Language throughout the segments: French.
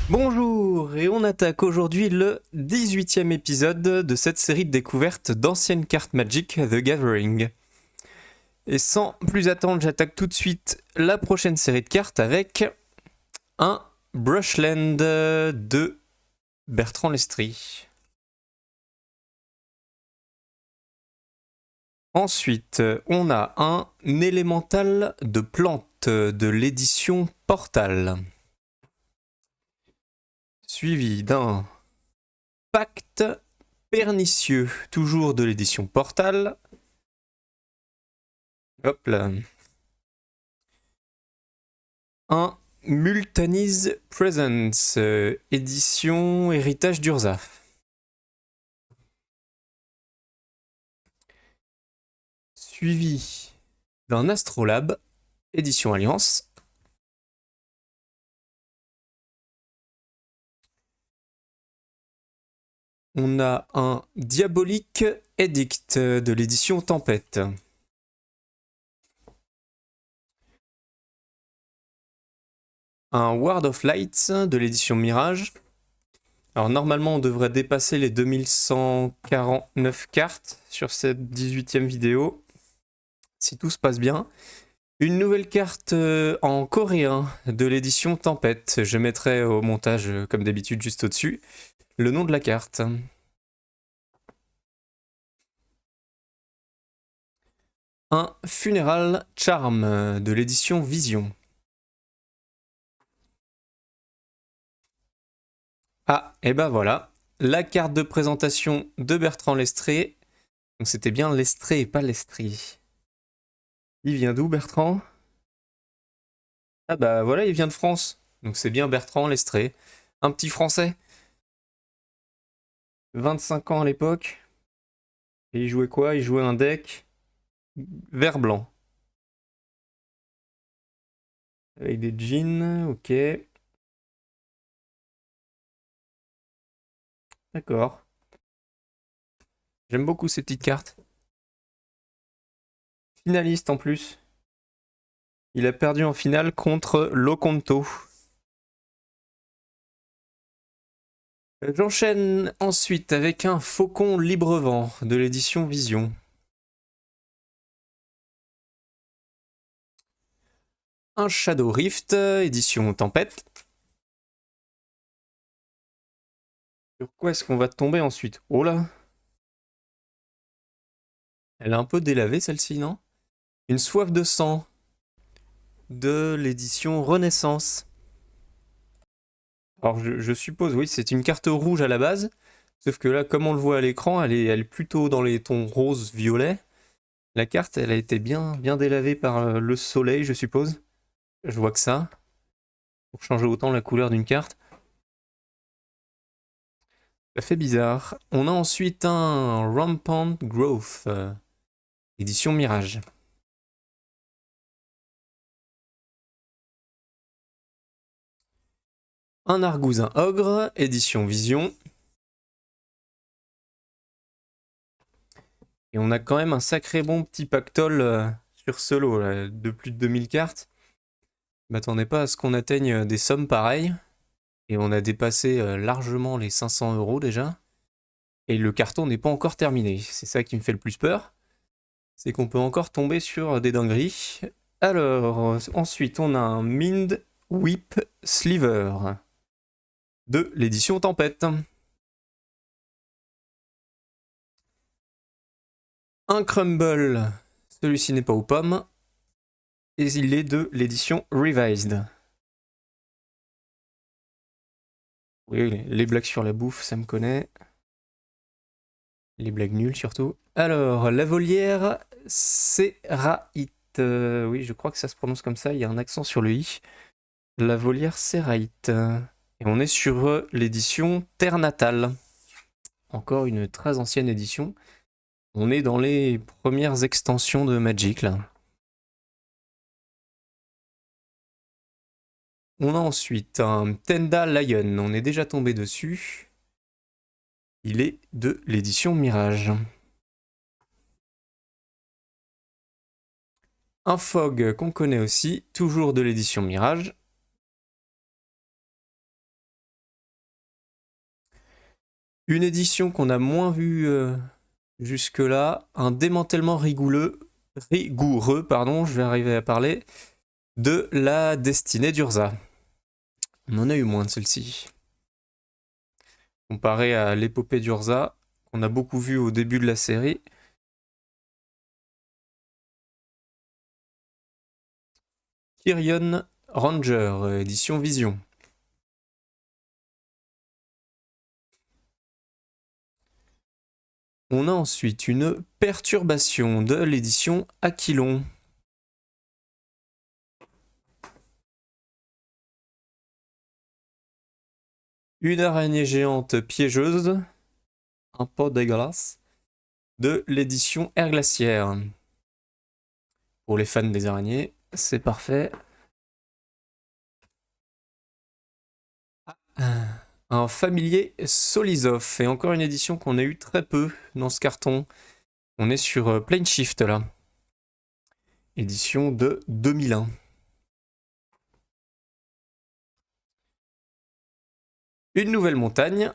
Bonjour, et on attaque aujourd'hui le 18e épisode de cette série de découvertes d'anciennes cartes Magic The Gathering. Et sans plus attendre, j'attaque tout de suite la prochaine série de cartes avec un Brushland de Bertrand Lestrie. Ensuite, on a un élémental de plantes de l'édition Portal. Suivi d'un pacte pernicieux, toujours de l'édition Portal. Hop là. Un Multani's Presence, édition Héritage d'Urza. Suivi d'un Astrolabe, édition Alliance. On a un Diabolique Edict de l'édition Tempête. Un Ward of Light de l'édition Mirage. Alors normalement on devrait dépasser les 2149 cartes sur cette 18e vidéo, si tout se passe bien. Une nouvelle carte en coréen de l'édition Tempête. Je mettrai au montage, comme d'habitude, juste au-dessus, le nom de la carte. Un Funeral Charm de l'édition Vision. Ah, et ben voilà, la carte de présentation de Bertrand Lestrie. Donc c'était bien Lestrie et pas Lestrie. Il vient d'où, Bertrand? Ah bah voilà, il vient de France. Donc c'est bien Bertrand Lestrie. Un petit Français. 25 ans à l'époque. Et il jouait quoi? Il jouait un deck vert-blanc. Avec des jeans, ok. D'accord. J'aime beaucoup ces petites cartes. Finaliste en plus. Il a perdu en finale contre Loconto. J'enchaîne ensuite avec un Faucon Librevent de l'édition Vision. Un Shadow Rift, édition Tempête. Sur quoi est-ce qu'on va tomber ensuite? Oh là! Elle est un peu délavée celle-ci, non? Une Soif de sang de l'édition Renaissance. Alors je suppose, oui, c'est une carte rouge à la base. Sauf que là, comme on le voit à l'écran, elle est plutôt dans les tons rose-violet. La carte, elle a été bien délavée par le soleil, je suppose. Je vois que ça. Pour changer autant la couleur d'une carte. Ça fait bizarre. On a ensuite un Rampant Growth, édition Mirage. Un Argousin Ogre, édition Vision. Et on a quand même un sacré bon petit pactole sur ce lot, là, de plus de 2000 cartes. Je m'attendais pas à ce qu'on atteigne des sommes pareilles. Et on a dépassé largement les 500 € déjà. Et le carton n'est pas encore terminé. C'est ça qui me fait le plus peur. C'est qu'on peut encore tomber sur des dingueries. Alors, ensuite, on a un Mind Whip Sliver de l'édition Tempête. Un Crumble, celui-ci n'est pas aux pommes. Et il est de l'édition Revised. Oui, les blagues sur la bouffe, ça me connaît. Les blagues nulles surtout. Alors, la volière Seraït. Oui, je crois que ça se prononce comme ça, il y a un accent sur le i. La volière Seraït. Et on est sur l'édition Terre Natale. Encore une très ancienne édition. On est dans les premières extensions de Magic là. On a ensuite un Tenda Lion, on est déjà tombé dessus. Il est de l'édition Mirage. Un Fog qu'on connaît aussi, toujours de l'édition Mirage. Une édition qu'on a moins vue jusque-là, un démantèlement rigoureux, pardon, je vais arriver à parler, de la destinée d'Urza. On en a eu moins de celle-ci. Comparé à l'épopée d'Urza, qu'on a beaucoup vu au début de la série. Kyrion Ranger, édition Vision. On a ensuite une perturbation de l'édition Aquilon. Une araignée géante piégeuse, un pot dégueulasse, de l'édition Air Glaciaire. Pour les fans des araignées, c'est parfait. Un familier Solizov, et encore une édition qu'on a eu très peu dans ce carton. On est sur Plane Shift là. Édition de 2001. Une nouvelle montagne,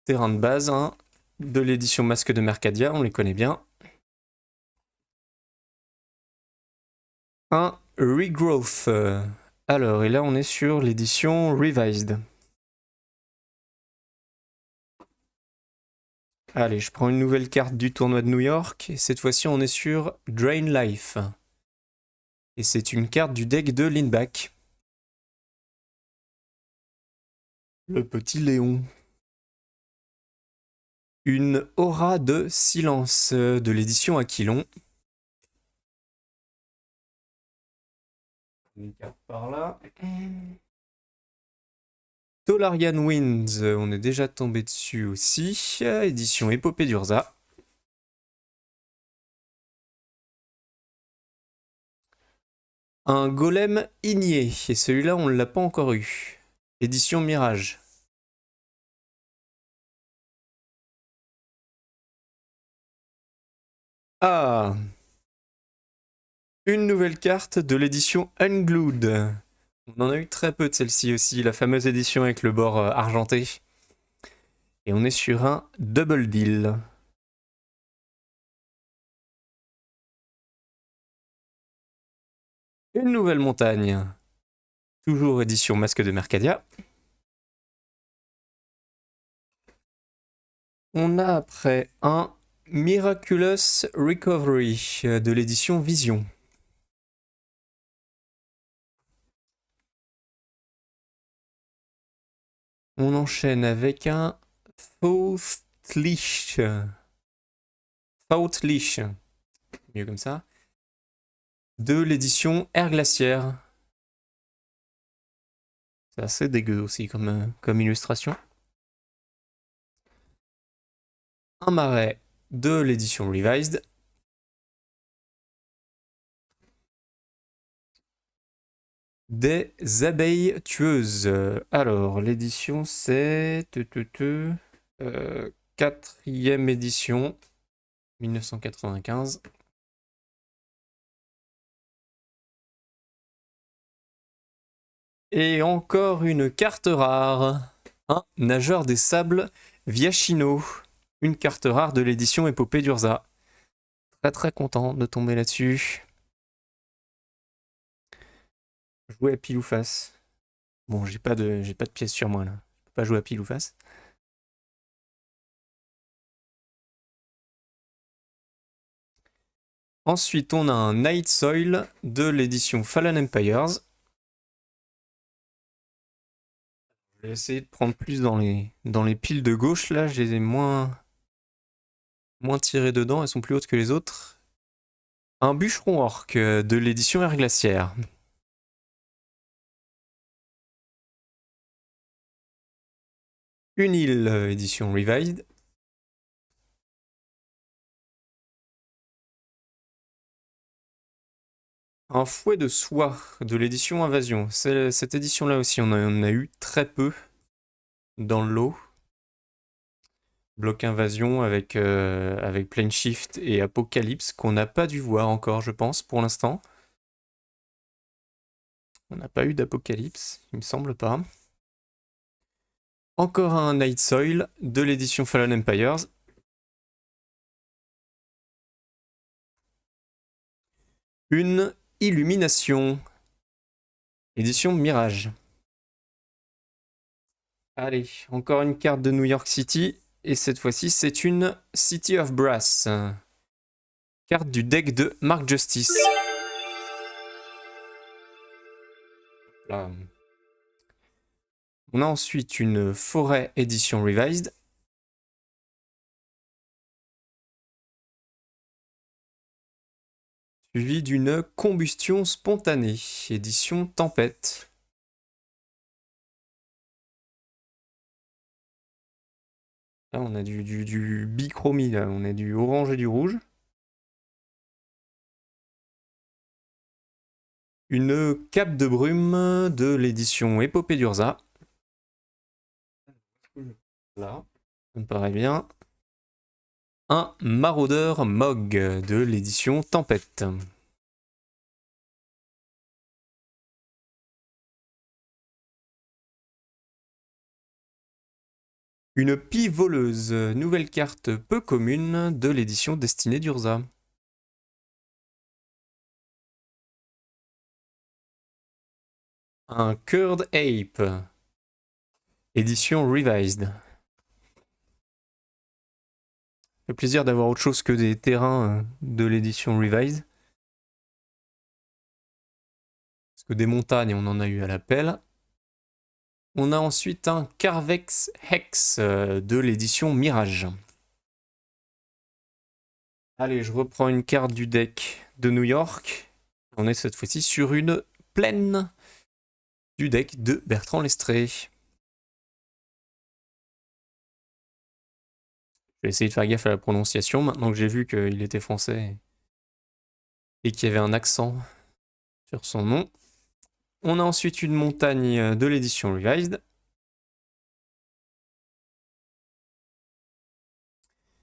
terrain de base, hein, de l'édition Masque de Mercadia, on les connaît bien. Un Regrowth. Alors, et là on est sur l'édition Revised. Allez, je prends une nouvelle carte du tournoi de New York, et cette fois-ci on est sur Drain Life. Et c'est une carte du deck de Lindback. Le petit Léon. Une aura de silence de l'édition Aquilon. Une carte par là. Tolarian Winds, on est déjà tombé dessus aussi. Édition Épopée d'Urza. Un golem igné, et celui-là on ne l'a pas encore eu. Édition Mirage. Ah, une nouvelle carte de l'édition Unglued. On en a eu très peu de celle-ci aussi, la fameuse édition avec le bord argenté. Et on est sur un double deal. Une nouvelle montagne. Toujours édition Masque de Mercadia. On a après un Miraculous Recovery de l'édition Vision. On enchaîne avec un Faustlich. Faustlich. Mieux comme ça. De l'édition Air Glaciaire. C'est assez dégueu aussi comme illustration. Un marais de l'édition Revised. Des abeilles tueuses. Alors, l'édition c'est... quatrième édition. 1995. Et encore une carte rare. Un nageur des sables Viachino. Une carte rare de l'édition Épopée d'Urza. Très très content de tomber là-dessus. Jouer à pile ou face. Bon, j'ai pas de pièces sur moi là. Je peux pas jouer à pile ou face. Ensuite, on a un Night Soil de l'édition Fallen Empires. Je vais essayer de prendre plus dans les piles de gauche là. Je les ai moins tirées dedans. Elles sont plus hautes que les autres. Un bûcheron orc de l'édition Air Glaciaire. Une île édition Revised. Un fouet de soie de l'édition Invasion. Cette édition-là aussi, on en a eu très peu dans le lot. Bloc Invasion avec Plane Shift et Apocalypse qu'on n'a pas dû voir encore, je pense, pour l'instant. On n'a pas eu d'Apocalypse, il me semble pas. Encore un Night Soil de l'édition Fallen Empires. Une Illumination, édition Mirage. Allez, encore une carte de New York City, et cette fois-ci c'est une City of Brass. Carte du deck de Mark Justice. Là. On a ensuite une Forêt édition Revised. Suivi d'une Combustion spontanée, édition Tempête. Là, on a du bichromie, là. On a du orange et du rouge. Une Cape de brume de l'édition Épopée d'Urza. Là, ça me paraît bien. Un Maraudeur Mog de l'édition Tempête. Une Pie voleuse, nouvelle carte peu commune de l'édition Destinée d'Urza. Un Curd Ape, édition Revised. Le plaisir d'avoir autre chose que des terrains de l'édition Revised. Parce que des montagnes, on en a eu à l'appel. On a ensuite un Carvex Hex de l'édition Mirage. Allez, je reprends une carte du deck de New York. On est cette fois-ci sur une plaine du deck de Bertrand Lestrée. Je vais essayer de faire gaffe à la prononciation maintenant que j'ai vu qu'il était français et qu'il y avait un accent sur son nom. On a ensuite une montagne de l'édition Revised.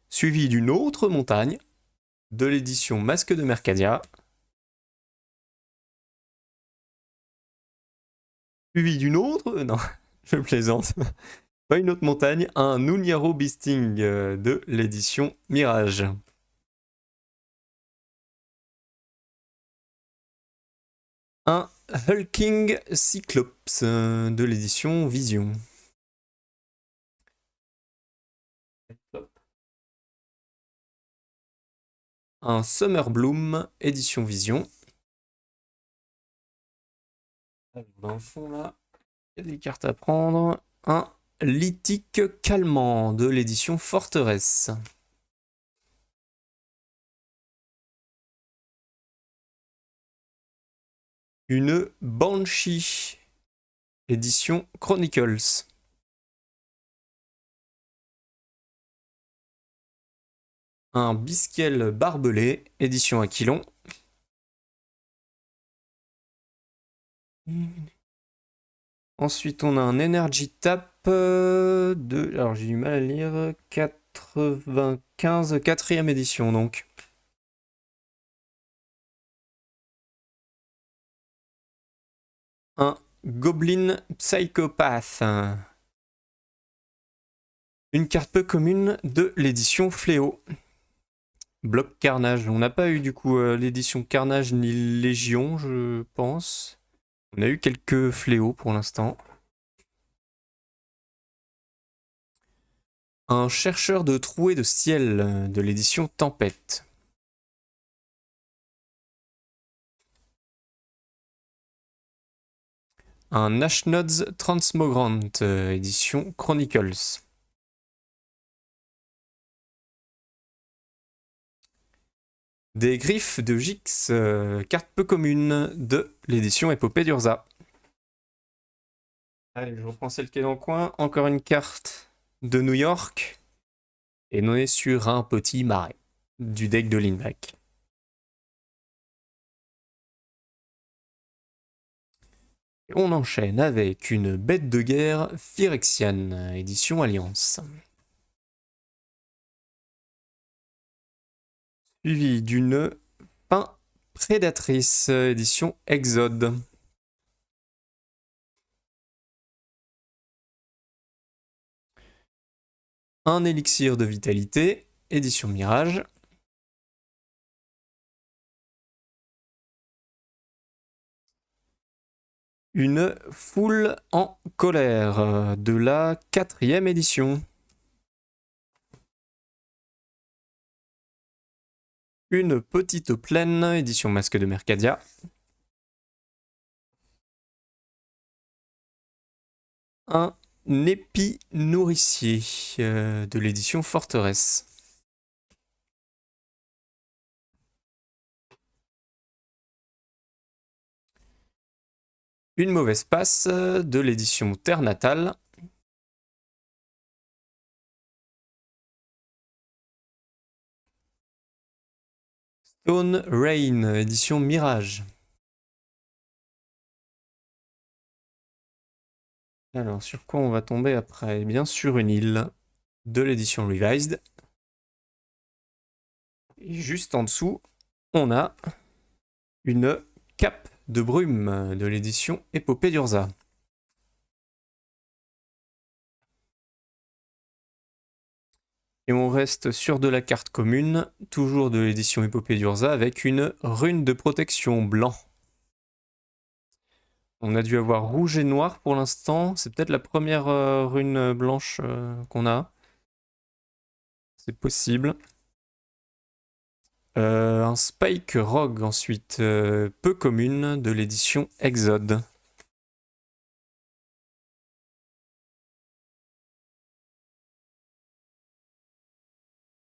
Suivi d'une autre montagne de l'édition Masque de Mercadia. Suivi d'une autre... Non, je plaisante. Pas une autre montagne, un Nuniaro Beasting de l'édition Mirage. Un Hulking Cyclops de l'édition Vision. Un Summer Bloom édition Vision. Dans le fond là, il y a des cartes à prendre. Un Lithique Calmant de l'édition Forteresse. Une Banshee édition Chronicles. Un Bisquel Barbelé édition Aquilon. Ensuite, on a un Energy Tap de... Alors, j'ai du mal à lire. 95, 4ème édition, donc. Un Goblin Psychopath. Une carte peu commune de l'édition Fléau. Bloc Carnage. On n'a pas eu, du coup, l'édition Carnage ni Légion, je pense. On a eu quelques fléaux pour l'instant. Un Chercheur de trouées de ciel de l'édition Tempête. Un Ashnod's Transmogrant édition Chronicles. Des griffes de Jix, carte peu commune de l'édition Épopée d'Urza. Allez, je reprends celle qui est dans le coin. Encore une carte de New York. Et on est sur un petit marais du deck de Lindback. On enchaîne avec une bête de guerre Phyrexian, édition Alliance. Suivi d'une Pain Prédatrice, édition Exode. Un élixir de vitalité, édition Mirage. Une foule en colère de la 4e édition. Une petite plaine, édition Masque de Mercadia. Un épi nourricier de l'édition Forteresse. Une mauvaise passe de l'édition Terre Natale. Stone Rain, édition Mirage. Alors, sur quoi on va tomber après? Eh bien, sur une île de l'édition Revised. Et juste en dessous, on a une cape de brume de l'édition Épopée d'Urza. Et on reste sur de la carte commune, toujours de l'édition Épopée d'Urza, avec une rune de protection blanc. On a dû avoir rouge et noir pour l'instant. C'est peut-être la première rune blanche qu'on a. C'est possible. Un Spike Rogue ensuite, peu commune, de l'édition Exode.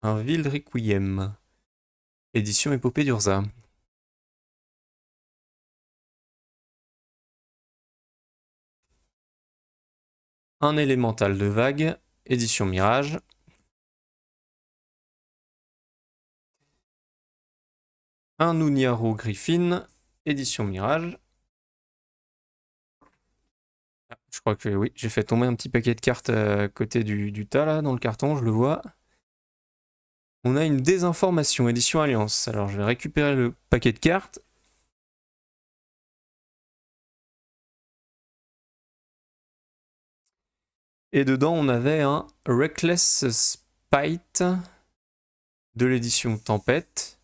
Un Vil Requiem, édition Épopée d'Urza. Un élémental de vague, édition Mirage. Un Nuniaro Griffin, édition Mirage. Ah, je crois que oui, j'ai fait tomber un petit paquet de cartes à côté du tas là, dans le carton, je le vois. On a une désinformation, édition Alliance. Alors je vais récupérer le paquet de cartes. Et dedans, on avait un Reckless Spite de l'édition Tempête.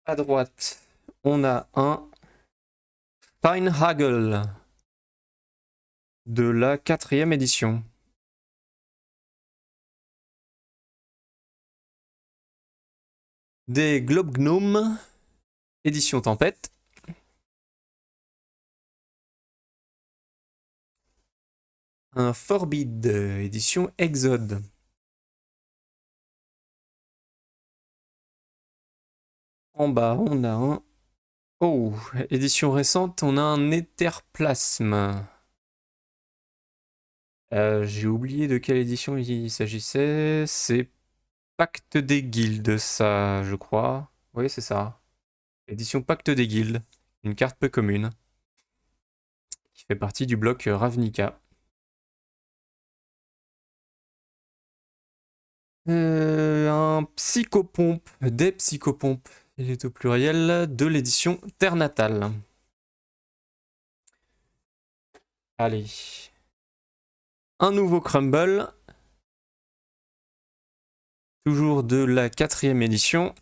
À droite, on a un Pinehagel de la 4e édition. Des Globe Gnome, édition Tempête. Un Forbid, édition Exode. En bas, on a un... Oh, édition récente, on a un Étherplasme. J'ai oublié de quelle édition il s'agissait. C'est Pacte des Guildes, ça, je crois. Oui, c'est ça. Édition Pacte des Guildes. Une carte peu commune. Qui fait partie du bloc Ravnica. Un Psychopompe, des Psychopompes, il est au pluriel, de l'édition Terre Natale. Allez. Un nouveau Crumble. Toujours de la 4e édition.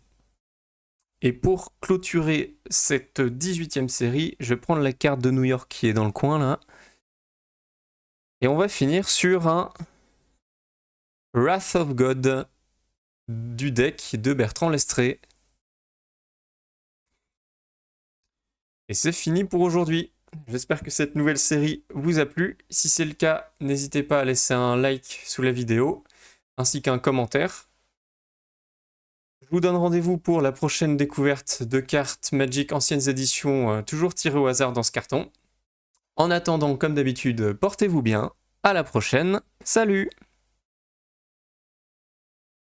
Et pour clôturer cette 18e série, je vais prendre la carte de New York qui est dans le coin là. Et on va finir sur un Wrath of God du deck de Bertrand Lestré. Et c'est fini pour aujourd'hui. J'espère que cette nouvelle série vous a plu. Si c'est le cas, n'hésitez pas à laisser un like sous la vidéo, ainsi qu'un commentaire. Je vous donne rendez-vous pour la prochaine découverte de cartes Magic anciennes éditions, toujours tirées au hasard dans ce carton. En attendant, comme d'habitude, portez-vous bien. À la prochaine. Salut!